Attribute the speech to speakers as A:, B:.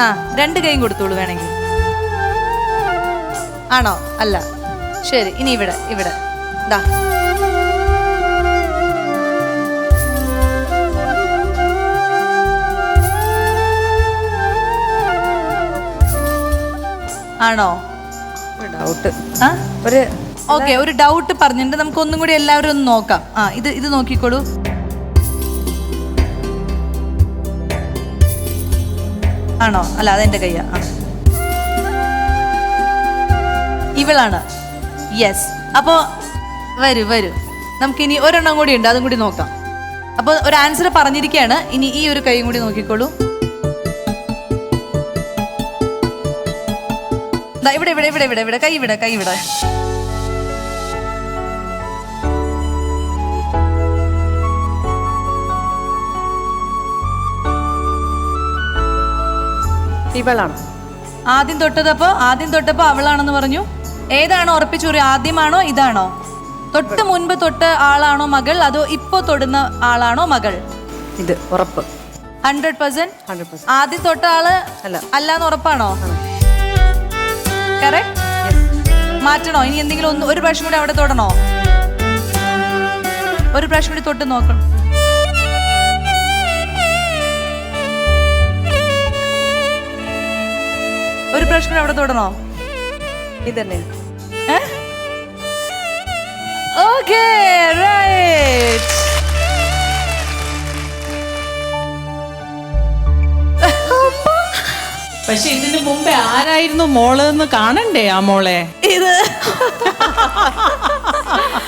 A: ആ 2 കൈയും കൊടുത്തോളൂ വേണമെങ്കിൽ. ആണോ? അല്ല. ശരി, ഇനി ഇവിടെ ഇവിടെ ദാ. ആണോ?
B: ഡൗട്ട്.
A: ആ ഓക്കെ, ഒരു ഡൗട്ട് പറഞ്ഞിട്ട് നമുക്ക് ഒന്നും കൂടി എല്ലാവരും ഒന്ന് നോക്കാം. ആ ഇത് നോക്കിക്കോളൂ. ആണോ? അല്ല, അതെന്റെ കയ്യാ. ഇവളാണ്. യെസ്. അപ്പോ വരൂ വരൂ, നമുക്കിനി ഒരെണ്ണം കൂടി ഉണ്ട്, അതും കൂടി നോക്കാം. അപ്പോൾ ഒരു ആൻസർ പറഞ്ഞിരിക്കുകയാണ്. ഇനി ഈ ഒരു കൈയും കൂടി നോക്കിക്കോളൂ. ഇവിടെ ഇവിടെ ഇവിടെ ഇവിടെ ഇവിടെ കൈ ഇവിടെ കൈ ഇവിടെ.
B: ഇവളാണ്
A: ആദ്യം തൊട്ടപ്പോ അവളാണെന്ന് പറഞ്ഞു. ഏതാണോ ഉറപ്പിച്ചു? ആദ്യമാണോ ഇതാണോ? തൊട്ട് മുൻപ് തൊട്ട ആളാണോ മകൾ, അതോ ഇപ്പോ തൊടുന്ന ആളാണോ മകൾ?
B: ഇത് ഉറപ്പ്.
A: 100%. ആദ്യം തൊട്ട ആള് അല്ലാന്ന് ഉറപ്പാണോ? കറക്റ്റ്. മാറ്റണോ? ഇനി എന്തെങ്കിലും ഒരു പ്രാവശ്യം കൂടി അവിടെ തൊടണോ? ഒരു പ്രാവശ്യം കൂടി തൊട്ട് നോക്കണം. ഒരു പ്രാവശ്യം കൂടി അവിടെ തൊടണോ?
B: ഇതന്നെ.
A: Okay, right.
C: പക്ഷെ ഇതിനു മുമ്പേ ആരായിരുന്നു മോള് എന്ന് കാണണ്ടേ? ആ മോളെ
A: ഇത്